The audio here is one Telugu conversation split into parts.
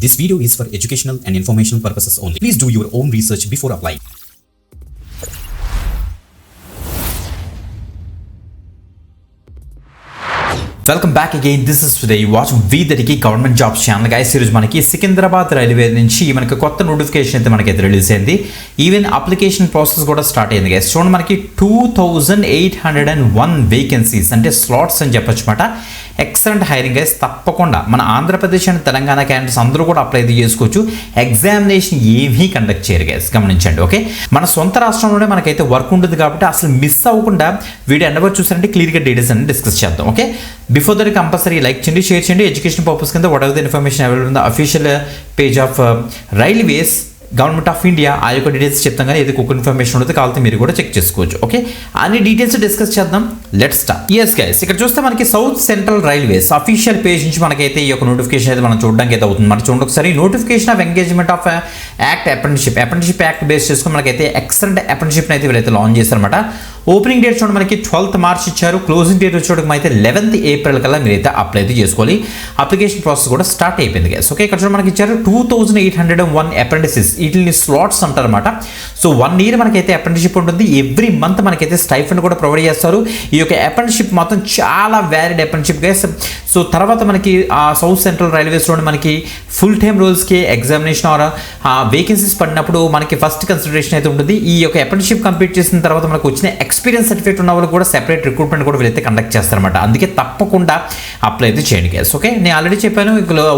This video is for educational and informational purposes only. Please do your own research before applying. Welcome back again. This is today you watch వీదరికి గవర్నమెంట్ జాబ్స్ ఛానల్ గైస్. ఈరోజు మనకి సికింద్రాబాద్ రైల్వే నుంచి మనకి కొత్త నోటిఫికేషన్ అయితే మనకైతే రిలీజ్ అయింది. ఈవెన్ అప్లికేషన్ ప్రాసెస్ కూడా స్టార్ట్ అయింది గైస్. చూడండి, మనకి 2801 వేకెన్సీస్ అంటే స్లాట్స్ అని చెప్పొచ్చు అనమాట. Excellent hiring guys. తప్పకుండా మన ఆంధ్రప్రదేశ్ అండ్ తెలంగాణ క్యాండిడేట్స్ అందరూ కూడా అప్లై చేసుకోవచ్చు. ఎగ్జామినేషన్ ఏమీ కండక్ట్ చేయరు గైస్, గమనించండి. ఓకే, మన సొంత రాష్ట్రంలోనే మనకైతే వర్క్ ఉంటుంది కాబట్టి అసలు మిస్ అవ్వకుండా వీడియో ఎండ్ వరకు చూసారంటే క్లియర్గా డీటెయిల్స్ అన్ని డిస్కస్ చేద్దాం. Okay, before that compulsory like చేయండి, షేర్ చేయండి. ఎడ్యుకేషన్ పర్పస్ కింద what ever the information available in the official page of railways government of India. ఆ యొక్క డీటెయిల్స్ చెప్తాం, కానీ ఏది కుక్ ఇన్ఫర్మేషన్ ఉంటుంది కావాలంటే మీరు కూడా చెక్ చేసుకోవచ్చు. ఓకే, అన్ని డీటెయిల్స్ డిస్కస్ చేద్దాం. Let's start. ఎస్ గైస్, ఇక్కడ చూస్తే మనకి south central railways official page నుంచి మనకైతే ఈ యొక్క నోటిఫికేషన్ అయితే మనం చూడడానికి అయితే అవుతుంది. మనం చూడండి ఒకసారి, notification off engagement of act apprenticeship act base చేసుకుని మనకైతే ఎక్సలెంట్ అప్రెంటిస్షిప్ అయితే వీళ్ళైతే లాంచ్ చేశారన్నమాట. ఓపెనింగ్ డేట్ చూడండి మనకి 12th March ఇచ్చారు. క్లోజింగ్ డేట్ వచ్చేటప్పుడు అయితే 11th April కల్లా మీరైతే అప్లై అయితే చేసుకోవాలి. అప్లికేషన్ ప్రాసెస్ కూడా స్టార్ట్ అయిపోయింది గైస్. ఓకే, ఇక్కడ చూడండి మనకి ఇచ్చారు 2801 అప్రెంటిసెస్. వీటిని స్లాట్స్ అంటారన్నమాట. సో 1 year మనకైతే అప్రెంటిస్షిప్ ఉంటుంది. ఎవ్రీ మంత్ మనకైతే స్టైఫండ్ కూడా ప్రొవైడ్ చేస్తారు. ఈ యొక్క అప్రెంటిస్షిప్ మొత్తం చాలా వ్యాలిడ్ అప్రెంటిస్షిప్ గైస్. సో తర్వాత మనకి సౌత్ సెంట్రల్ రైల్వేస్లో మనకి ఫుల్ టైమ్ రోల్స్కి ఎగ్జామినేషన్ ఆర్ వేకెన్సీస్ పడినప్పుడు మనకి ఫస్ట్ కన్సిడరేషన్ అయితే ఉంటుంది. ఈ యొక్క అప్రెంటిస్షిప్ కంప్లీట్ చేసిన తర్వాత మనకు వచ్చిన ఎక్స్పీరియన్స్ సర్టిఫికేట్ ఉన్న వాళ్ళు కూడా సెపరేట్ రిక్రూట్మెంట్ కూడా వీళ్ళైతే కండక్ట్ చేస్తారన్నమాట. అందుకే తప్పకుండా అప్లై అయితే చేయండి గైస్. ఓకే, నేను ఆల్రెడీ చెప్పాను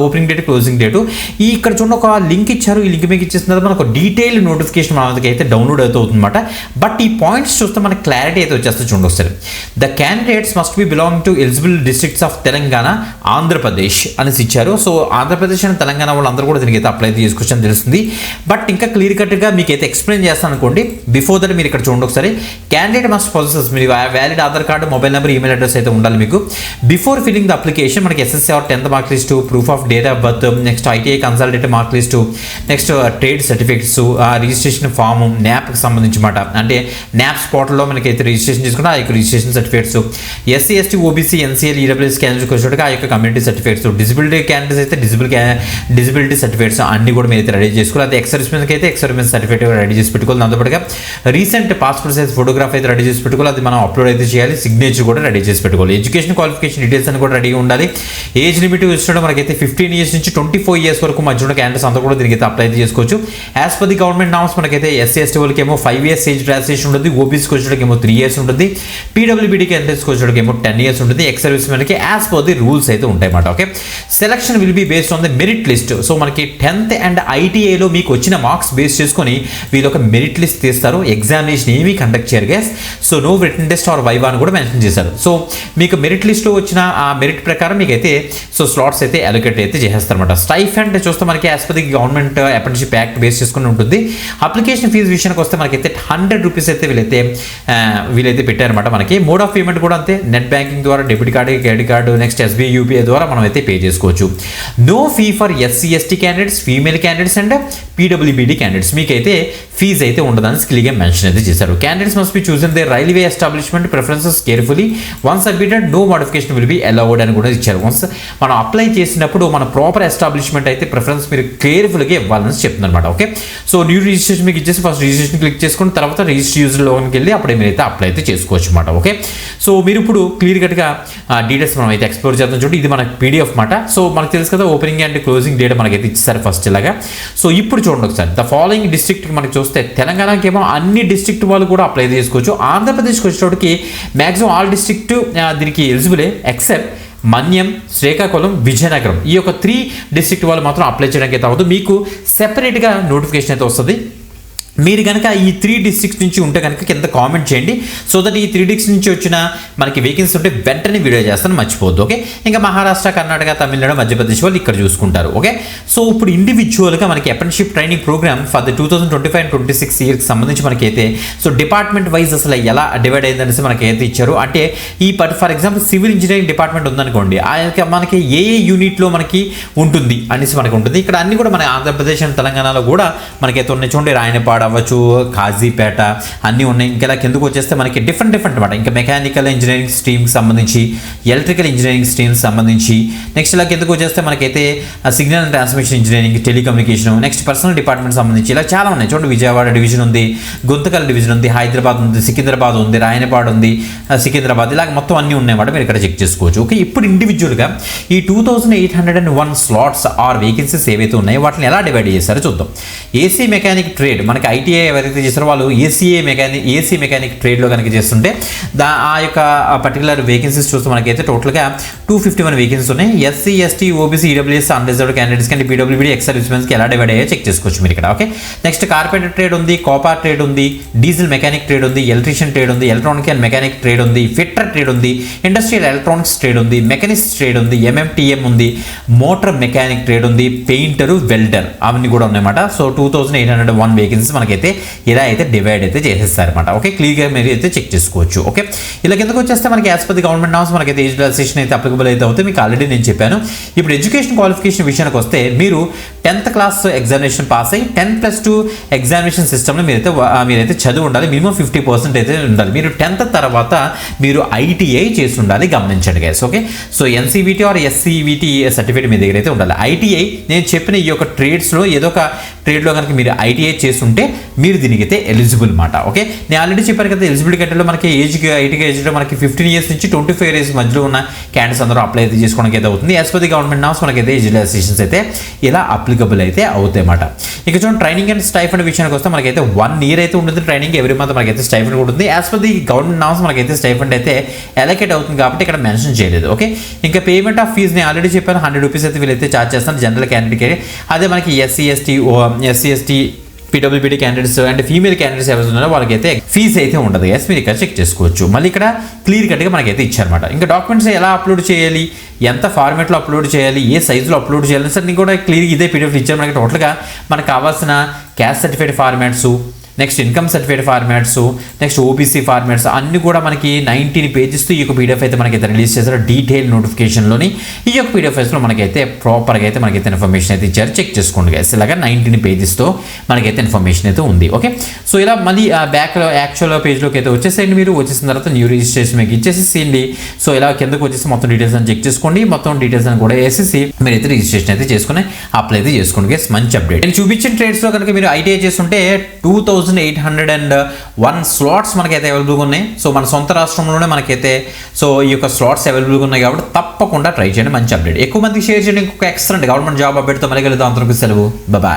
ఓపెనింగ్ డేట్ క్లోజింగ్ డేట్. ఈ ఇక్కడ చూడండి ఒక లింక్ ఇచ్చారు. ఈ లింక్ మీకు ఇచ్చేసిన తర్వాత మనకు డీటెయిల్ నోటిఫికేషన్ మనకి అయితే డౌన్లోడ్ అయితే అవుతుందన్నమాట. బట్ ఈ పాయింట్స్ చూస్తే మనకి క్లారిటీ అయితే వచ్చేస్తుంది. చూడండి ఒకసారి, the candidates must B belong to eligible districts of Telangana, Andhra Pradesh అనేసి ఇచ్చారు. సో ఆంధ్రప్రదేశ్ అండ్ తెలంగాణ వాళ్ళందరూ కూడా దీనికి అయితే అప్లై అయితే చేసుకోవచ్చు అని తెలుస్తుంది. బట్ ఇంకా క్లియర్ కట్గా మీకు అయితే ఎక్స్ప్లెయిన్ చేస్తాను అనుకోండి. బిఫోర్ దట్ మీరు ఇక్కడ చూడండి ఒకసారి, క్యాండిడేట్ మస్ట్ పొజెస్ మీరు valid Aadhaar card, mobile number, email address అయితే ఉండాలి మీకు. బిఫోర్ ఫిల్లింగ్ ద అప్లికేషన్ మనకి SSC or 10th mark list, proof of date of birth, next ITI consultative mark list, next trade certificates, registration form, న్యాప్కి సంబంధించి మాట. అంటే న్యాప్స్ పోర్టల్లో మనకి అయితే రిజిస్ట్రేషన్ చేసుకుంటే ఆ యొక్క registration certificates, SC ST OBC NCL EWS క్యాండిడేట్కి వచ్చేటప్పుడు ఆ యొక్క కమ్యూనిటీ సర్టిఫికేట్స్, డిజిబిలిటీ క్యాండిడేట్స్ అయితే డిజిబిలిటీ సర్టిఫికేట్స్ అన్ని కూడా మీరు అయితే రెడీ చేసుకోవాలి. అది ఎక్స్ సర్వీస్మెన్కి అయితే ఎక్స్ సర్వీస్మెన్ సర్టిఫికేట్ రెడీ చేసి పెట్టుకోవాలి. దాంతోపాటుగా రీసెంట్ పాస్పోర్ట్ సైజ్ ఫోటోగ్రాఫ్ అయితే రెడీ చేసి పెట్టుకోవాలి. అది మనం అప్లోడ్ అయితే చేయాలి. సిగ్నేచర్ కూడా రెడీ చేసి పెట్టుకోవాలి. ఎడ్యుకేషన్ క్వాలిఫికేషన్ డీటెయిల్స్ అని కూడా రెడీగా ఉండాలి. ఏజ్ లిమిట్ ఇచ్చడం మనకైతే 15 years నుంచి 24 years వరకు మధ్య ఉన్న క్యాండిడేట్స్ అందరూ కూడా దీనికి అయితే అప్లై అయితే చేసుకోవచ్చు. As per the government norms మనకైతే ఎస్సీ ఎస్టీ వాళ్ళకి ఏమో 5 years ఏజ్ రిలాక్సేషన్ ఉంటుంది. ఓబీసీకి వచ్చేటికి ఏమో 3 years ఉంటుంది. పీడబ్ల్యూబీడీ క్యాండిడేట్స్కి వచ్చేటికి ఏమో 10 years ఉంటుంది. ఎక్స్ సర్వీస్ మెన్కి యాజ్ పర్ ది రూల్స్ అయితే ఉంటాయి అన్నమాట. Okay, selection will be based on the merit list. So మనకి 10th అండ్ ఐటీఐలో మీకు వచ్చిన మార్క్స్ బేస్ చేసుకొని వీళ్ళు ఒక మెరిట్ లిస్ట్ తీస్తారు. ఎగ్జామినేషన్ ఏమీ కండక్ట్ చేయరు guys. So no written test or viva అని కూడా మెన్షన్ చేశారు. సో మీకు మెరిట్ లిస్ట్లో వచ్చిన ఆ మెరిట్ ప్రకారం మీకు అయితే సో స్లాట్స్ అయితే అలొకేట్ అయితే చేస్తారన్నమాట. స్టైఫండ్ చూస్తే మనకి as per the government apprenticeship act base చేసుకుని ఉంటుంది. అప్లికేషన్ ఫీజు విషయానికి వస్తే మనకైతే 100 rupees అయితే వీళ్ళైతే పెట్టారన్నమాట. మనకి మోడ్ ఆఫ్ పేమెంట్ కూడా అంతే, నెట్ బ్యాంకింగ్ ద్వారా, debit card, credit card, next SBI UPI ద్వారా మనం అయితే పే చేసుకోవచ్చు. No fee for SC ST candidates, female candidates and PWBD candidates మీకైతే ఫీజు అయితే ఉండదని క్లియర్గా మెన్షన్ అయితే చేశారు. Candidates must be chosen the railway establishment preferences carefully. Once submitted no modification will be allowed అని కూడా ఇచ్చారు. వన్స్ మనం అప్లై చేసినప్పుడు మన ప్రాపర్ ఎస్టాబ్లిష్మెంట్ అయితే ప్రిఫరెన్స్ మీరు కేర్ఫుల్గా ఇవ్వాలని చెప్తుంది అనమాట. ఓకే, సో న్యూ రిజిస్ట్రేషన్ మీకు ఇచ్చేసి ఫస్ట్ రిజిస్ట్రేషన్ క్లిక్ చేసుకుని తర్వాత రిజిస్టర్ యూజర్లోకి వెళ్ళి అప్పుడే మీరైతే అప్లై అయితే చేసుకోవచ్చు అనమాట. ఓకే, సో మీరు ఇప్పుడు క్లియర్ కట్గా డీటెయిల్స్ మనం అయితే ఎక్స్ప్లోర్ చేద్దాం. చూడండి, ఇది మన పీడిఎఫ్ మాట. సో మనకు తెలుసు కదా ఓపెనింగ్ అండ్ క్లోజింగ్ డేట్ మనకైతే ఇచ్చేసారు ఫస్ట్ ఇలాగా. సో ఇప్పుడు చూడండి ఒకసారి, ద ఫాలోయింగ్ డిస్ట్రిక్ట్ మనకి చూస్తే తెలంగాణకి ఏమో అన్ని డిస్ట్రిక్ట్ వాళ్ళు కూడా అప్లై చేసుకోవచ్చు. ఆంధ్రప్రదేశ్కి వచ్చేటప్పటికి మ్యాక్సిమం ఆల్ డిస్ట్రిక్ట్ దీనికి ఎలిజిబులే ఎక్సెప్ట్ మన్యం, శ్రీకాకుళం, విజయనగరం. ఈ యొక్క 3 డిస్ట్రిక్ట్ వాళ్ళు మాత్రం అప్లై చేయడానికి అయితే అవ్వదు. మీకు సెపరేట్గా నోటిఫికేషన్ అయితే వస్తుంది. మీరు కనుక ఈ 3 districts నుంచి ఉంటే కనుక కింద కామెంట్ చేయండి. సో దట్ ఈ 3 districts నుంచి వచ్చిన మనకి వేకెన్సీ ఉంటే వెంటనే వీడియో చేస్తాను, మర్చిపోద్దు. ఓకే, ఇంకా మహారాష్ట్ర, కర్ణాటక, తమిళనాడు, మధ్యప్రదేశ్ వాళ్ళు ఇక్కడ చూసుకుంటారు. ఓకే, సో ఇప్పుడు ఇండివిజువల్గా మనకి apprenticeship training programme for the 2025-26 yearకి సంబంధించి మనకైతే సో డిపార్ట్మెంట్ వైజ్ అసలు ఎలా డివైడ్ అయిందనేసి మనకైతే ఇచ్చారు. అంటే ఈ for example civil engineering department ఉందనుకోండి, మనకి ఏ యూనిట్లో మనకి ఉంటుంది అనేసి మనకి ఉంటుంది. ఇక్కడ అన్ని కూడా మన ఆంధ్రప్రదేశ్ అండ్ తెలంగాణలో కూడా మనకైతే ఉన్నాయి. చూడండి, రాయనపాడ, అవ్వచ్చు, కాజీపేట అన్నీ ఉన్నాయి. ఇంకా ఇలా కిందకు వచ్చేస్తే మనకి డిఫరెంట్ అనమాట. ఇంకా మెకానికల్ ఇంజనీరింగ్ స్ట్రీమ్కి సంబంధించి, ఎలక్ట్రికల్ ఇంజనీరింగ్ స్ట్రీమ్కి సంబంధించి, నెక్స్ట్ ఇలా కిందకు వచ్చేస్తే మనకైతే signal and transmission engineering, telecommunication, next personal department సంబంధించి ఇలా చాలా ఉన్నాయి. చూడండి, విజయవాడ డివిజన్ ఉంది, గుంతకల్ డివిజన్ ఉంది, హైదరాబాద్ ఉంది, సికింద్రాబాద్ ఉంది, రాయనపాడు ఉంది, సికింద్రాబాద్, ఇలాగ మొత్తం అన్నీ ఉన్నాయన్నమాట. మీరు ఇక్కడ చెక్ చేసుకోవచ్చు. ఓకే, ఇప్పుడు ఇండివిజువల్గా ఈ 2801 స్లాట్స్ ఆర్ వేకెన్సీస్ ఏవైతే ఉన్నాయో వాటిని ఎలా డివైడ్ చేశారో చూద్దాం. ఏసీ మెకానిక్ ట్రేడ్, మనకి ఐటీఐ ఎవరైతే చేస్తారో వాళ్ళు ఏసీ మెకానిక్ ట్రేడ్లో కనుక చేస్తుంటే ఆ యొక్క పర్టికులర్ వేకెన్సీస్ చూస్తే మనకైతే టోటల్గా 251 వేకెన్సీస్ ఉన్నాయి. SC, ST, OBC, EWS, unreserved candidates కానీ పీడబ్ల్యూబీ, ఎక్స్ సర్వీస్మెన్స్కి ఎలా డివైడ్ అయ్యో చెక్ చేసుకోవచ్చు మీరు ఇక్కడ. ఓకే, నెక్స్ట్ కార్పెంటర్ ట్రేడ్ ఉంది, కాపర్ ట్రేడ్ ఉంది, డీజిల్ మెకానిక్ ట్రేడ్ ఉంది, ఎలక్ట్రీషియన్ ట్రేడ్ ఉంది, ఎలక్ట్రానిక్ అండ్ మెకానిక్ ట్రేడ్ ఉంది, ఫిట్టర్ ట్రేడ్ ఉంది, ఇండస్ట్రియల్ ఎలక్ట్రానిక్స్ ట్రేడ్ ఉంది, మెకానిక్స్ ట్రేడ్ ఉంది, ఎంఎంటీఎం ఉంది, మోటార్ మెకానిక్ ట్రేడ్ ఉంది, పెయింటర్, వెల్డర్ అవన్నీ కూడా ఉన్నాయన్నమాట. సో 2801 వేకెన్సీస్ మనకైతే ఇలా అయితే డివైడ్ అయితే చేసేస్తారన్నమాట. ఓకే, క్లియర్గా మీరు అయితే చెక్ చేసుకోవచ్చు. ఓకే, ఇలా కిందకు వచ్చేస్తే మనకి as per the government norms మనకైతే ఏజ్ రిలాక్సేషన్ అయితే అప్లికబుల్ అయితే అవుతుంది. మీకు ఆల్రెడీ నేను చెప్పాను. ఇప్పుడు ఎడ్యుకేషన్ క్వాలిఫికేషన్ విషయానికి వస్తే మీరు 10th క్లాస్ ఎగ్జామినేషన్ పాస్ అయ్యి 10+2 ఎగ్జామినేషన్ సిస్టమ్లో మీరైతే చదివి ఉండాలి. మినిమం 50% అయితే ఉండాలి. మీరు 10th తర్వాత మీరు ఐటీఐ చేసి ఉండాలి, గమనించండి guys. Okay, so NCVT or SCVT certificate మీ దగ్గర అయితే ఉండాలి. ఐటీఐ నేను చెప్పిన ఈ యొక్క ట్రేడ్స్లో ఏదో ఒక ట్రేడ్లో కనుక మీరు ఐటీఐ చేస్తుంటే మీరు దీనికి అయితే ఎలిజిబుల్ మాట. ఓకే, నేను ఆల్రెడీ చెప్పాను కదా, ఎలిజిబిలిటీ కంటే మనకి ఐటీఐ ఏజ్లో మనకి 15 years నుంచి 25 years మధ్యలో ఉన్న క్యాండిడేట్స్ అందరూ అప్లై అయితే చేసుకోవడానికి అయితే అవుతుంది. As per the government norms మనకైతే ఏజ్ రిలాక్సేషన్స్ అయితే ఇలా అప్లికబుల్ అయితే అవుతాయి అన్నమాట. ఇక చూడండి, ట్రైనింగ్ అండ్ స్టైఫండ్ విషయానికి వస్తే మనకైతే 1 year అయితే ఉంటుంది ట్రైనింగ్. ఎవ్రీ మంత్ మనకైతే స్టైఫండ్ ఉంటుంది. As per the government norms మనకైతే స్టైఫండ్ అయితే ఎలకేట్ అవుతుంది కాబట్టి ఇక్కడ మెన్షన్ చేయలేదు. ఓకే, ఇంకా పేమెంట్ ఆఫ్ ఫీజ్ నేను ఆల్రెడీ చెప్పాను, 100 rupees అయితే వీళ్ళైతే ఛార్జ్ చేస్తాను జనరల్ క్యాండిడేట్కి. అదే మనకి SC ST PWBD candidates and female candidates ఎవరైతే ఉన్నారో వాళ్ళకైతే ఫీజు అయితే ఉండదు. ఎస్, మీరు ఇక్కడ చెక్ చేసుకోవచ్చు. మళ్ళీ ఇక్కడ క్లియర్ కట్గా మనకైతే ఇచ్చారన్నమాట. ఇంకా డాక్యుమెంట్స్ ఎలా అప్లోడ్ చేయాలి, ఎంత ఫార్మేట్లో అప్లోడ్ చేయాలి, ఏ సైజులో అప్లోడ్ చేయాలి సార్ నీకు కూడా క్లియర్గా ఇదే పీడిఎఫ్ ఇచ్చారు. మనకి టోటల్గా మనకు కావాల్సిన caste certificate formats, next income certificate formats, next OBC formats అన్ని కూడా మనకి 19 pagesతో ఈ యొక్క పీడిఎఫ్ అయితే మనకైతే రిలీజ్ చేశారు. డీటెయిల్ నోటిఫికేషన్లోని ఈ యొక్క పీడిఎఫ్లో మనకైతే ప్రాపర్గా అయితే మనకైతే ఇన్ఫర్మేషన్ అయితే ఇచ్చారు. చెక్ చేసుకోండి గైస్. ఇలాగా 19 pagesతో మనకైతే ఇన్ఫర్మేషన్ అయితే ఉంది. ఓకే, సో ఇలా మళ్ళీ బ్యాక్లో యాక్చువల్ పేజ్లోకి అయితే వచ్చేసేయండి. మీరు వచ్చేసిన తర్వాత న్యూ రిజిస్ట్రేషన్ మీకు ఇచ్చేసేయండి. సో ఇలా కిందకు వచ్చేసి మొత్తం డీటెయిల్స్ అని చెక్ చేసుకోండి. మొత్తం డీటెయిల్స్ అని కూడా వేసేసి మీరైతే రిజిస్ట్రేషన్ అయితే చేసుకుని అప్లై అయితే చేసుకోండి గైస్. మంచి అప్డేట్. నేను చూపించిన ట్రేడ్స్లో కనుక మీరు ఐటీఐ చేస్తుంటే 2801 స్లాట్స్ మనకైతే అవైలబుల్గా ఉన్నాయి. సో మన సొంత రాష్ట్రంలోనే మనకైతే సో ఈ యొక్క స్లాట్స్ అవైలబుల్గా ఉన్నాయి కాబట్టి తప్పకుండా ట్రై చేయండి. మంచి అప్డేట్. ఎక్కువ మందికి షేర్ చేయండి. ఇంకొక ఎక్సలెంట్ గవర్నమెంట్ జాబ్ అప్డేట్తో మళ్ళీ కలుద్దాం. అంతవరకు సెలవు. బాయ్.